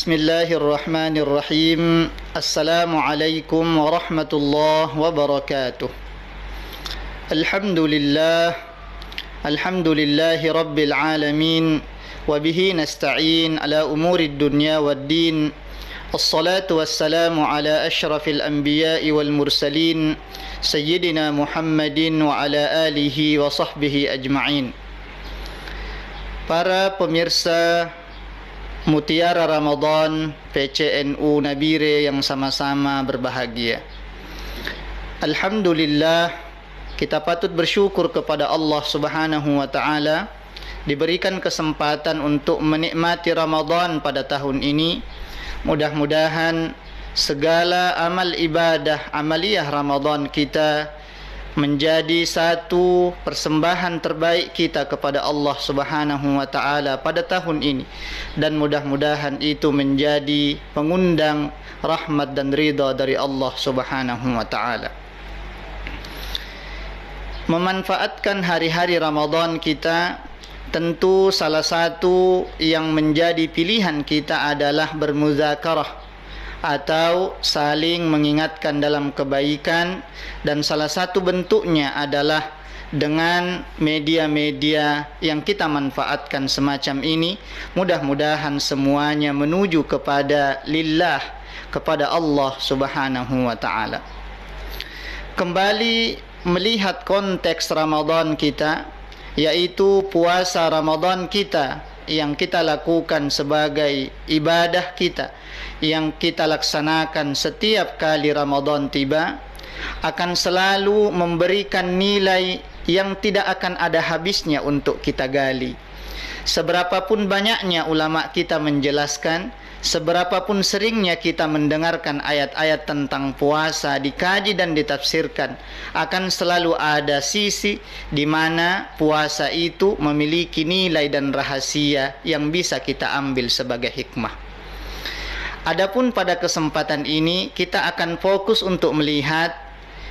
Bismillahirrahmanirrahim. Assalamualaikum warahmatullahi wabarakatuh. Alhamdulillah. Alhamdulillahi rabbil alamin. Wabihi nasta'in ala umurid dunya waddin. Assalatu wassalamu ala ashrafil anbiya'i wal mursalin, Sayyidina Muhammadin wa ala alihi wa sahbihi ajma'in. Para pemirsa Mutiara Ramadan PCNU Nabire yang sama-sama berbahagia, alhamdulillah, kita patut bersyukur kepada Allah Subhanahu wa ta'ala diberikan kesempatan untuk menikmati Ramadan pada tahun ini. Mudah-mudahan segala amal ibadah, amaliyah Ramadan kita menjadi satu persembahan terbaik kita kepada Allah Subhanahu wa ta'ala pada tahun ini, dan mudah-mudahan itu menjadi pengundang rahmat dan ridha dari Allah Subhanahu wa ta'ala. Memanfaatkan hari-hari Ramadan kita, tentu salah satu yang menjadi pilihan kita adalah bermuzakarah atau saling mengingatkan dalam kebaikan, dan salah satu bentuknya adalah dengan media-media yang kita manfaatkan semacam ini. Mudah-mudahan semuanya menuju kepada lillah, kepada Allah Subhanahu wa ta'ala. Kembali melihat konteks Ramadan kita, yaitu puasa Ramadan kita yang kita lakukan sebagai ibadah kita, yang kita laksanakan setiap kali Ramadan tiba, akan selalu memberikan nilai yang tidak akan ada habisnya untuk kita gali. Seberapapun banyaknya ulama kita menjelaskan, seberapapun seringnya kita mendengarkan ayat-ayat tentang puasa dikaji dan ditafsirkan, akan selalu ada sisi di mana puasa itu memiliki nilai dan rahasia yang bisa kita ambil sebagai hikmah. Adapun pada kesempatan ini kita akan fokus untuk melihat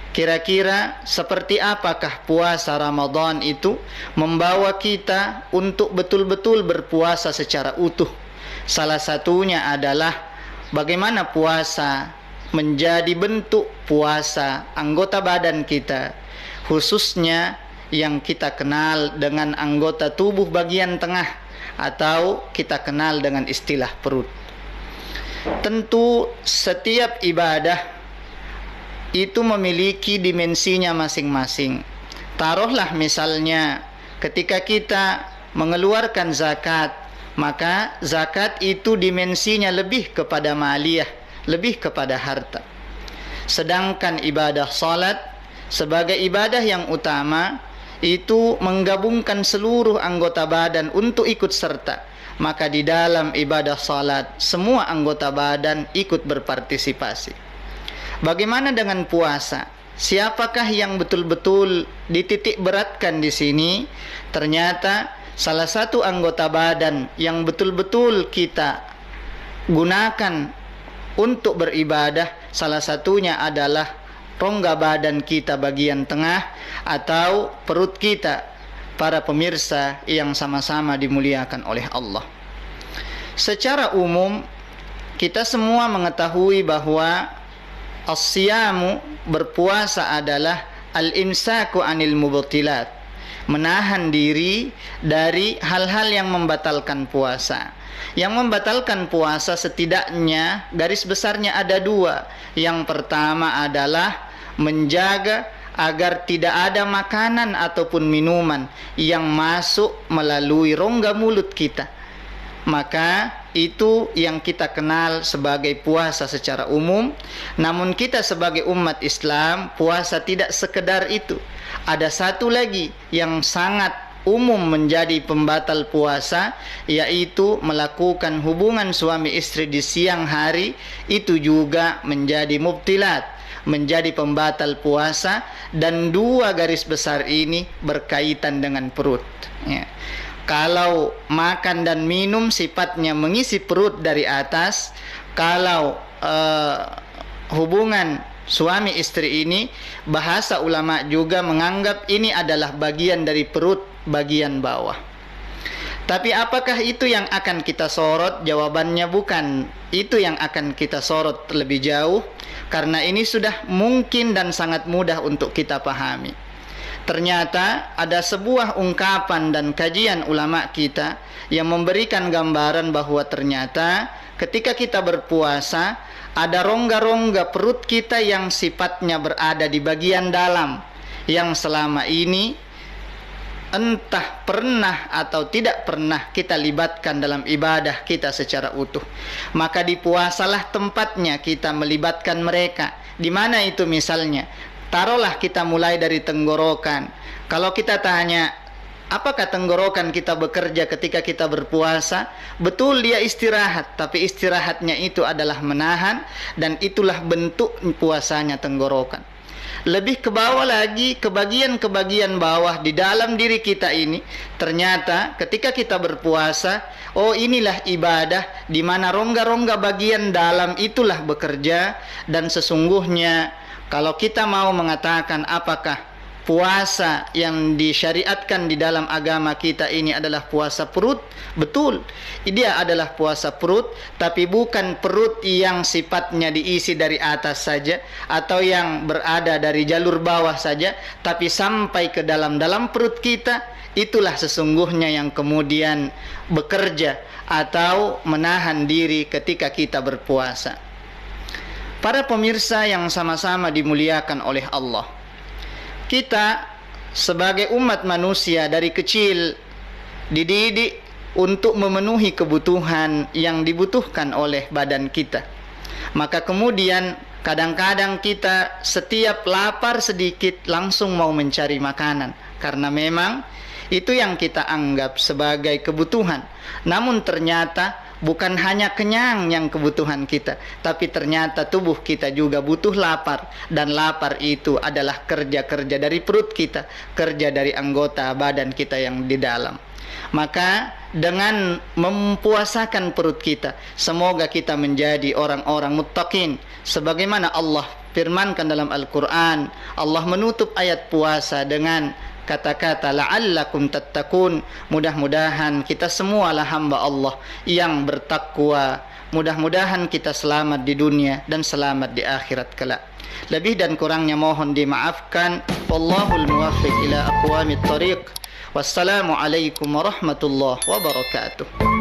kira-kira seperti apakah puasa Ramadan itu membawa kita untuk betul-betul berpuasa secara utuh. Salah satunya adalah bagaimana puasa menjadi bentuk puasa anggota badan kita, khususnya yang kita kenal dengan anggota tubuh bagian tengah atau kita kenal dengan istilah perut. Tentu setiap ibadah itu memiliki dimensinya masing-masing. Taruhlah misalnya ketika kita mengeluarkan zakat, maka zakat itu dimensinya lebih kepada maliyah, lebih kepada harta. Sedangkan ibadah salat sebagai ibadah yang utama itu menggabungkan seluruh anggota badan untuk ikut serta. Maka di dalam ibadah salat semua anggota badan ikut berpartisipasi. Bagaimana dengan puasa? Siapakah yang betul-betul dititik beratkan di sini? Ternyata salah satu anggota badan yang betul-betul kita gunakan untuk beribadah, salah satunya adalah rongga badan kita bagian tengah atau perut kita, para pemirsa yang sama-sama dimuliakan oleh Allah. Secara umum kita semua mengetahui bahwa as-siyamu, berpuasa, adalah al-imsaku anil mubtilat, menahan diri dari hal-hal yang membatalkan puasa. Yang membatalkan puasa setidaknya garis besarnya ada dua. Yang pertama adalah menjaga agar tidak ada makanan ataupun minuman yang masuk melalui rongga mulut kita. Maka itu yang kita kenal sebagai puasa secara umum. Namun kita sebagai umat Islam, puasa tidak sekedar itu. Ada satu lagi yang sangat umum menjadi pembatal puasa, yaitu melakukan hubungan suami istri di siang hari. Itu juga menjadi mubtilat, menjadi pembatal puasa, dan dua garis besar ini berkaitan dengan perut. Ya. Kalau makan dan minum sifatnya mengisi perut dari atas, kalau hubungan suami istri ini, bahasa ulama juga menganggap ini adalah bagian dari perut bagian bawah. Tapi apakah itu yang akan kita sorot? Jawabannya bukan itu yang akan kita sorot lebih jauh, karena ini sudah mungkin dan sangat mudah untuk kita pahami. Ternyata ada sebuah ungkapan dan kajian ulama kita yang memberikan gambaran bahwa ternyata ketika kita berpuasa ada rongga-rongga perut kita yang sifatnya berada di bagian dalam, yang selama ini entah pernah atau tidak pernah kita libatkan dalam ibadah kita secara utuh. Maka di puasalah tempatnya kita melibatkan mereka. Di mana itu misalnya? Taruhlah kita mulai dari tenggorokan. Kalau kita tanya, apakah tenggorokan kita bekerja ketika kita berpuasa? Betul, dia istirahat, tapi istirahatnya itu adalah menahan, dan itulah bentuk puasanya tenggorokan. Lebih ke bawah lagi, ke bagian-kebagian bawah di dalam diri kita ini, ternyata ketika kita berpuasa, oh inilah ibadah di mana rongga-rongga bagian dalam itulah bekerja. Dan sesungguhnya kalau kita mau mengatakan apakah puasa yang disyariatkan di dalam agama kita ini adalah puasa perut, betul, dia adalah puasa perut, tapi bukan perut yang sifatnya diisi dari atas saja atau yang berada dari jalur bawah saja, tapi sampai ke dalam perut kita. Itulah sesungguhnya yang kemudian bekerja atau menahan diri ketika kita berpuasa. Para pemirsa yang sama-sama dimuliakan oleh Allah, kita sebagai umat manusia dari kecil dididik untuk memenuhi kebutuhan yang dibutuhkan oleh badan kita. Maka kemudian kadang-kadang kita setiap lapar sedikit langsung mau mencari makanan, karena memang itu yang kita anggap sebagai kebutuhan. Namun ternyata bukan hanya kenyang yang kebutuhan kita, tapi ternyata tubuh kita juga butuh lapar. Dan lapar itu adalah kerja-kerja dari perut kita, kerja dari anggota badan kita yang di dalam. Maka dengan mempuasakan perut kita, semoga kita menjadi orang-orang muttaqin. Sebagaimana Allah firmankan dalam Al-Quran, Allah menutup ayat puasa dengan kata-kata la'allakum tattaqun. Mudah-mudahan kita semualah hamba Allah yang bertakwa. Mudah-mudahan kita selamat di dunia dan selamat di akhirat kelak. Lebih dan kurangnya mohon dimaafkan. Wallahul muwaffiq ila aqwamit thariq. Wassalamu alaikum warahmatullahi wabarakatuh.